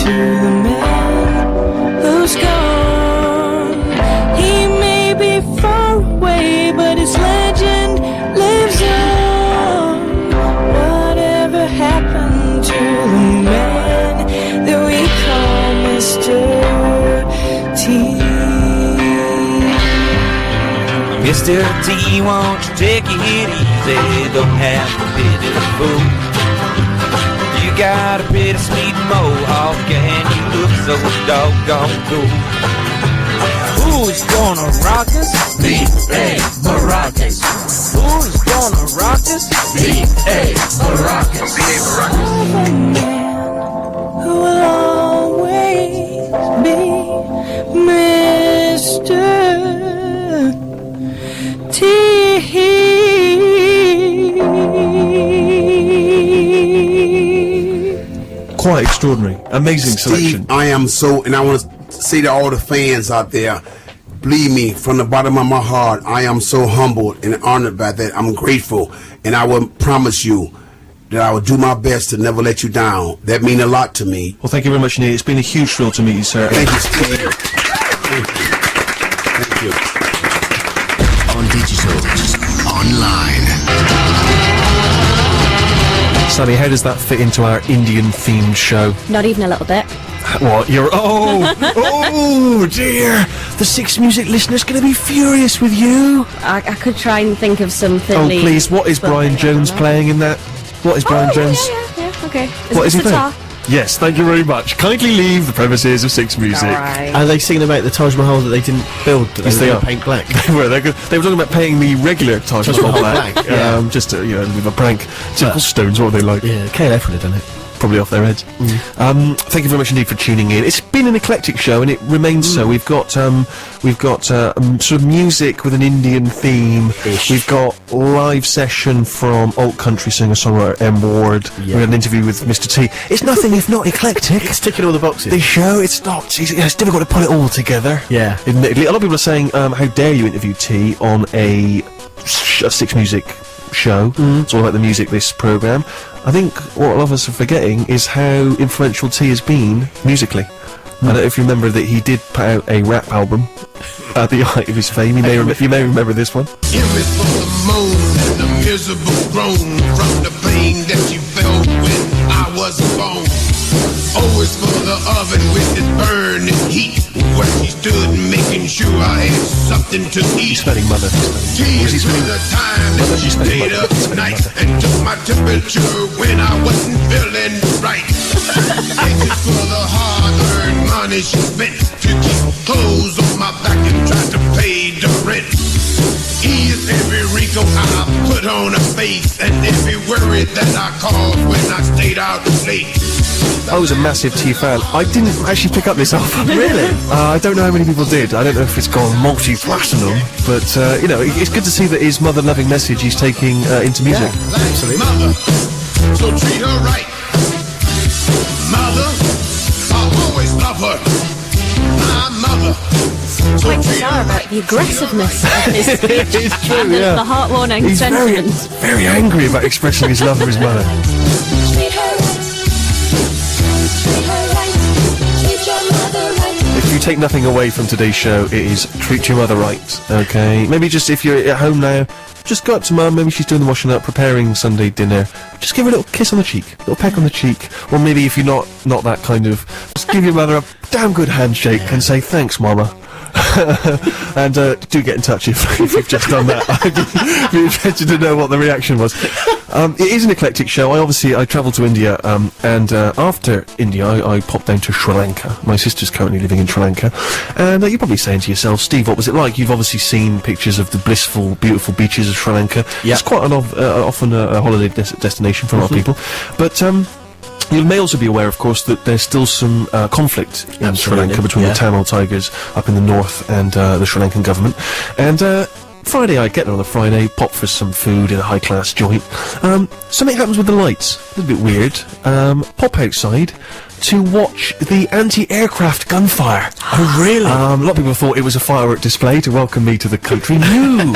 to the man who's gone. He may be far away, but his legend lives on. Whatever happened to the man that we call Mr. T? Mr. T, won't you take it easy? Don't have to be this fool. You got a pretty sweet mohawk and you look so doggone cool. Who's gonna rock us? B.A. Maracas. Who's gonna rock us? B.A. Maracas. B.A. Maracas. A man who will always be Mr. T. Quite extraordinary. Amazing selection. Steve, I am so, and I want to say to all the fans out there, believe me, from the bottom of my heart, I am so humbled and honored by that. I'm grateful, and I will promise you that I will do my best to never let you down. That means a lot to me. Well, thank you very much, Nate. It's been a huge thrill to meet you, sir. Thank you, Steve. Thank you. On digital, online. Sally, how does that fit into our Indian-themed show? Not even a little bit. What? You're... Oh dear! The Six Music listener's going to be furious with you. I could try and think of something. Oh, please, what is Brian Jones playing in that? What is Brian Jones? Yeah, okay. What is he playing? guitar? Yes, thank you very much. Kindly leave the premises of Six Music. Alright. Are they singing about the Taj Mahal that they didn't build? That Yes, they they were are. gonna paint black. They were talking about paying the regular Taj Mahal black. Yeah. Just to, with a prank. Typical Stones, what are they like? Yeah, KLF would have done it. Probably off their heads. Thank you very much indeed for tuning in. It's been an eclectic show, and it remains so. We've got sort of music with an Indian theme. We've got live session from alt country singer-songwriter M. Ward. We had an interview with Mr. T. It's nothing if not eclectic. It's ticking all the boxes. This show, it's not. It's difficult to put it all together. Yeah. Admittedly, a lot of people are saying, "How dare you interview T on a Six Music show?" It's all about the music, this programme. I think what a lot of us are forgetting is how influential T has been musically. I don't know if you remember that he did put out a rap album at the height of his fame. You may remember this one. Give it for the moan and the miserable groan from the pain that you felt when I was born. Always for the oven with its burning heat, where he stood making sure I had something to eat. He's spelling mother. Tears for the time that you stayed up night and took my temperature when I wasn't feeling right. Thank you for the hard-earned money she spent to keep clothes on my back and try to pay the rent. Ease every wrinkle I put on a face and every worry that I caused when I stayed out late. I was a massive T fan. I didn't actually pick up this album. Really? I don't know how many people did. I don't know if it's gone multi-platinum, but it's good to see that his mother-loving message he's taking into music. Yeah, absolutely. Mother, so treat her right. Mother, I'll always love her. My mother. So Quite treat bizarre her about right. the aggressiveness of his speech. It's true, and yeah. the heartwarming He's sentiment. very angry about expressing his love for his mother. Treat her right. Treat her right. Treat your mother right. If you take nothing away from today's show, it is treat your mother right, okay? Maybe just if you're at home now, just go up to mum, maybe she's doing the washing up, preparing Sunday dinner, just give her a little kiss on the cheek, a little peck on the cheek, or maybe if you're not that kind of, just give your mother a damn good handshake and say, thanks, mama. And do get in touch if you've just done that. I'd be interested to know what the reaction was. It is an eclectic show. I travelled to India, and after India, I popped down to Sri Lanka. My sister's currently living in Sri Lanka, and you're probably saying to yourself, Steve, what was it like? You've obviously seen pictures of the blissful, beautiful beaches of Sri Lanka. Yeah. It's quite often a holiday destination for a lot of people, but you may also be aware, of course, that there's still some conflict in Sri Lanka between the Tamil Tigers up in the north and the Sri Lankan government. And Friday, I get there on the Friday, pop for some food in a high-class joint. Something happens with the lights. A little bit weird. Pop outside. to watch the anti-aircraft gunfire. Oh, really? A lot of people thought it was a firework display to welcome me to the country. No!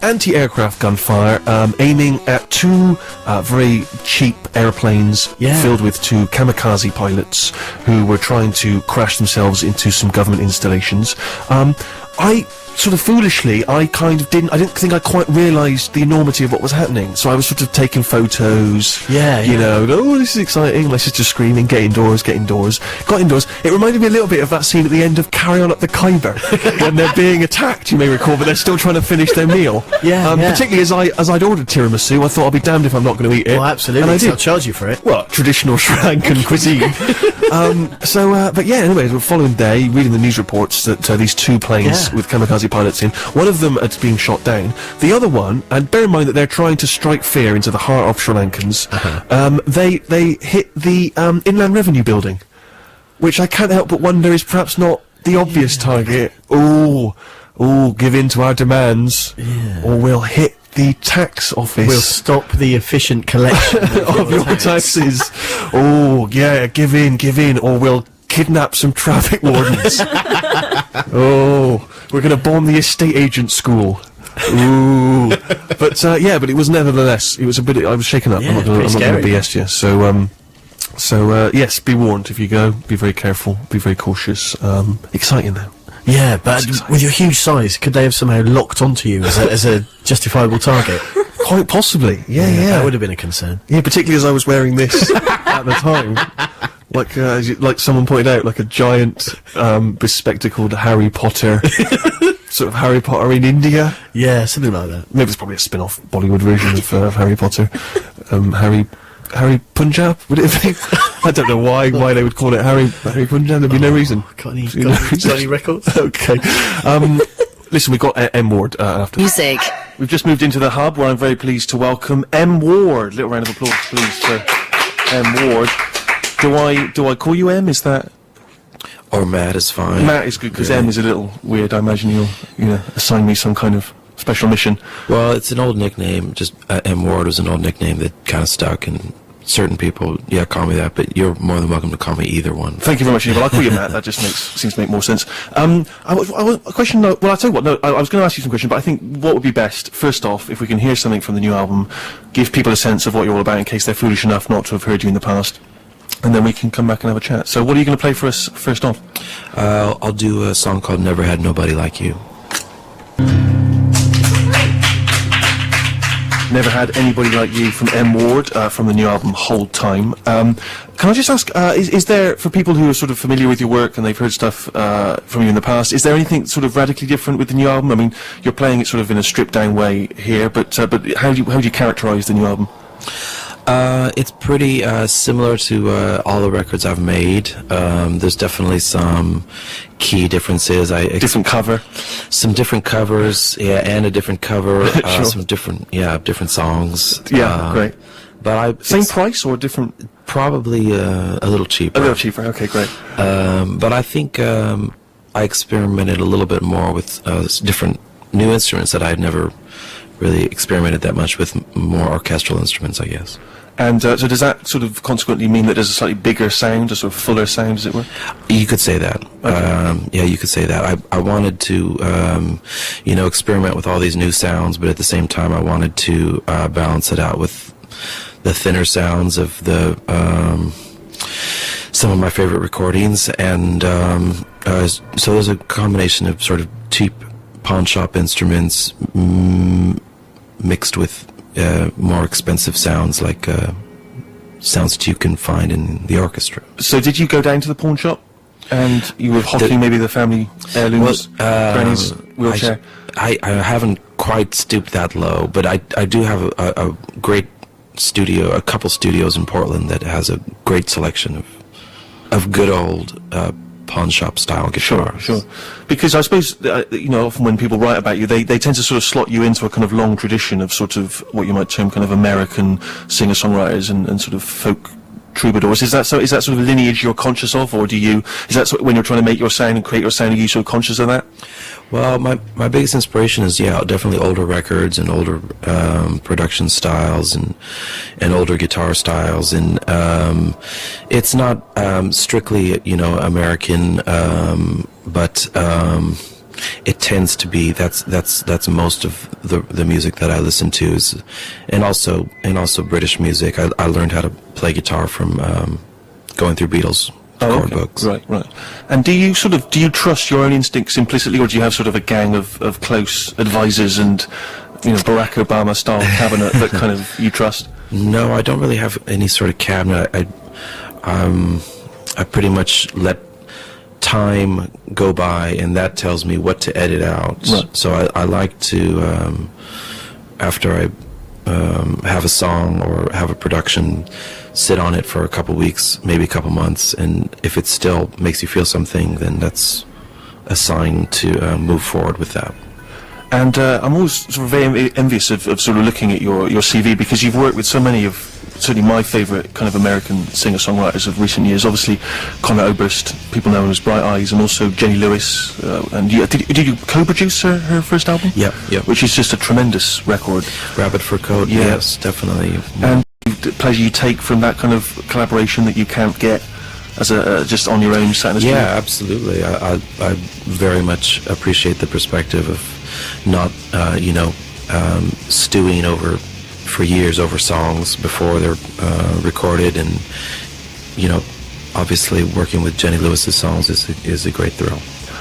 Anti-aircraft gunfire, aiming at two very cheap airplanes Yeah. filled with two kamikaze pilots who were trying to crash themselves into some government installations. I sort of foolishly, I didn't think I quite realised the enormity of what was happening. So I was sort of taking photos. Yeah, You yeah. know, oh, this is exciting. My sister's screaming, get indoors, get indoors. Got indoors. It reminded me a little bit of that scene at the end of Carry On Up the Khyber, when they're being attacked, you may recall, but they're still trying to finish their meal. Yeah, yeah. Particularly as I'd ordered tiramisu, I thought I'll be damned if I'm not going to eat it. Well, absolutely. And I I'll did. charge you for it. Well, traditional Sri Lankan cuisine. But yeah, anyways, the following day, reading the news reports that these two planes Yeah. with kamikaze pilots in, one of them had been shot down. The other one, and bear in mind that they're trying to strike fear into the heart of Sri Lankans, they hit the Inland Revenue Building, which I can't help but wonder is perhaps not the obvious target. Oh, give in to our demands, or we'll hit the tax office. We'll stop the efficient collection of your taxes. Oh, yeah, give in, or we'll kidnap some traffic wardens. Oh, we're going to bomb the estate agent school. Ooh. But it was nevertheless, it was a bit, I was shaken up. Yeah, I'm not going to pretty BS you. So, yes, be warned if you go, be very careful, be very cautious. Exciting though. Yeah, but with your huge size, could they have somehow locked onto you as a justifiable target? Quite possibly, yeah. That would have been a concern. Yeah, particularly as I was wearing this at the time. Like someone pointed out, like a giant, bespectacled Harry Potter, sort of Harry Potter in India. Yeah, something like that. Maybe it's probably a spin-off Bollywood version of Harry Potter. Harry Punjab, would it be? I don't know why they would call it Harry Punjab. There'd be no reason. Got any records? Okay. Listen, we've got M Ward after Music. We've just moved into the hub where I'm very pleased to welcome M Ward. Little round of applause, please, for M Ward. Do I call you M? Is that? Or Matt is fine. Matt is good because M is a little weird. I imagine you'll assign me some kind of special mission. Well, it's an old nickname. Just M Ward was an old nickname that kind of stuck, and certain people, call me that. But you're more than welcome to call me either one. Thank you very much, Ian. Well, I'll call you Matt. That just seems to make more sense. A question. Well, I'll tell you what. No, I was going to ask you some questions, but I think what would be best, first off, if we can hear something from the new album, give people a sense of what you're all about in case they're foolish enough not to have heard you in the past. And then we can come back and have a chat. So what are you going to play for us first off? I'll do a song called Never Had Nobody Like You. Never Had Anybody Like You from M Ward, from the new album Hold Time. Can I just ask, is there, for people who are sort of familiar with your work and they've heard stuff from you in the past, is there anything sort of radically different with the new album? I mean, you're playing it sort of in a stripped down way here, but how do you characterise the new album? It's pretty similar to all the records I've made. There's definitely some key differences. Different cover? Some different covers, and a different cover. Sure. Some different songs. Yeah, great. But Same price or different? Probably a little cheaper. A little cheaper, okay, great. But I think I experimented a little bit more with different new instruments that I had never really experimented that much with, more orchestral instruments, I guess. And so does that sort of consequently mean that there's a slightly bigger sound, a sort of fuller sound, as it were? You could say that. Okay. You could say that. I wanted to, experiment with all these new sounds, but at the same time, I wanted to balance it out with the thinner sounds of the some of my favorite recordings, and so there's a combination of sort of cheap pawn shop instruments mixed with more expensive sounds, like sounds that you can find in the orchestra. So did you go down to the pawn shop and you were hocking maybe the family heirlooms, granny's wheelchair? I haven't quite stooped that low, but I do have a great studio, a couple studios in Portland that has a great selection of good old pawn shop style guitars. Sure. Because I suppose, often when people write about you, they tend to sort of slot you into a kind of long tradition of sort of what you might term kind of American singer-songwriters and sort of folk troubadours. Is that sort of a lineage you're conscious of, or is that when you're trying to make your sound and create your sound, are you sort of conscious of that? Well, my biggest inspiration is definitely older records and older production styles and older guitar styles, and it's not strictly American, but it tends to be that's most of the music that I listen to is, and also British music. I learned how to play guitar from going through Beatles. Chord books. Right. And do you trust your own instincts implicitly, or do you have sort of a gang of close advisors and Barack Obama style cabinet that kind of you trust? No, I don't really have any sort of cabinet. I pretty much let time go by, and that tells me what to edit out. Right. So I like to after I have a song or have a production, sit on it for a couple weeks, maybe a couple months, and if it still makes you feel something, then that's a sign to move forward with that. And I'm always sort of very envious of sort of looking at your CV, because you've worked with so many of certainly my favourite kind of American singer-songwriters of recent years. Obviously, Conor Oberst, people know him as Bright Eyes, and also Jenny Lewis. And did you co-produce her first album? Yeah. Which is just a tremendous record. Rabbit Fur Coat. Yeah. Yes, definitely. And the pleasure you take from that kind of collaboration that you can't get as just on your own sat in a studio? Yeah, absolutely. I very much appreciate the perspective of not stewing over for years over songs before they're recorded, and obviously working with Jenny Lewis's songs is a great thrill.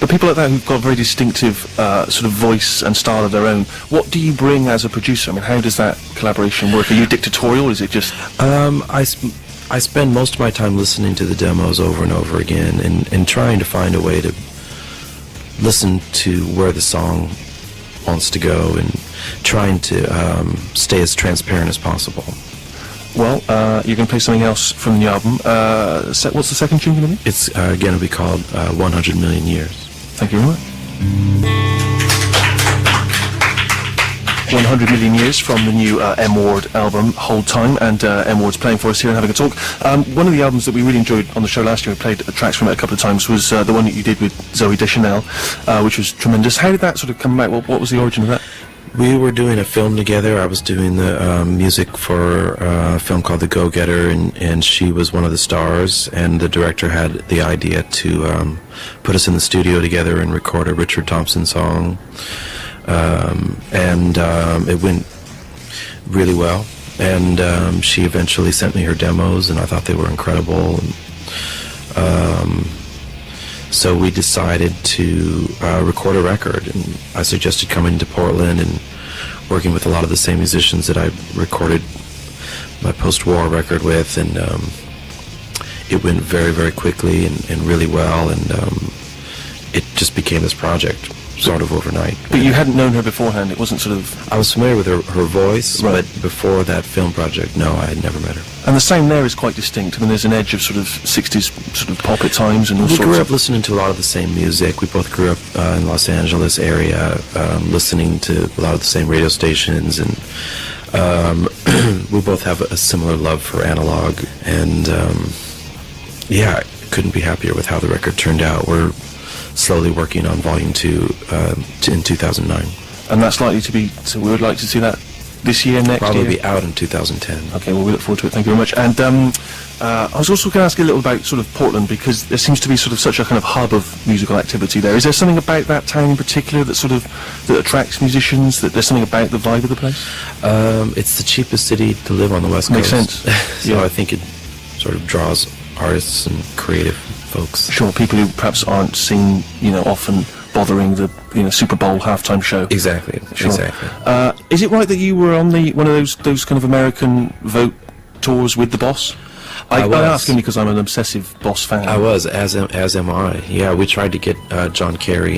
But people like that who've got a very distinctive sort of voice and style of their own, what do you bring as a producer? I mean, how does that collaboration work? Are you dictatorial? Is it just... I spend most of my time listening to the demos over and over again, and trying to find a way to listen to where the song wants to go, and trying to stay as transparent as possible. Well, you're going to play something else from the new album. What's the second tune going to be? It's going to be called 100 Million Years. Thank you very much. 100 Million Years from the new M. Ward album, Hold Time, and M. Ward's playing for us here and having a talk. One of the albums that we really enjoyed on the show last year, we played tracks from it a couple of times, was the one that you did with Zooey Deschanel, which was tremendous. How did that sort of come about? What was the origin of that? We were doing a film together. I was doing the music for a film called The Go-Getter, and she was one of the stars, and the director had the idea to put us in the studio together and record a Richard Thompson song. And it went really well, and she eventually sent me her demos, and I thought they were incredible, and so we decided to record a record, and I suggested coming to Portland and working with a lot of the same musicians that I recorded my post-war record with, and it went very, very quickly and really well, and it just became this project sort of overnight. But you hadn't known her beforehand? It wasn't sort of... I was familiar with her voice, right. But before that film project, no, I had never met her. And the sound there is quite distinct. I mean, there's an edge of sort of 60s sort of pop at times, and all sorts of... We grew up listening to a lot of the same music. We both grew up in Los Angeles area, listening to a lot of the same radio stations, and we both have a similar love for analog, and yeah, I couldn't be happier with how the record turned out. We're slowly working on Volume 2 in 2009. And that's likely to be... So we would like to see that this year, next Probably year? be out in 2010. Okay, well, we look forward to it. Thank you very much. And I was also going to ask you a little about sort of Portland, because there seems to be sort of such a kind of hub of musical activity there. Is there something about that town in particular that sort of that attracts musicians? That there's something about the vibe of the place? It's the cheapest city to live on the West Coast. Makes sense. So I think it sort of draws artists and creative folks. Sure, people who perhaps aren't seen, often bothering the, Super Bowl halftime show. Exactly. Sure. Exactly. Is it right that you were on one of those kind of American Vote tours with the Boss? I ask him because I'm an obsessive Boss fan. I was, as am I. Yeah, we tried to get John Kerry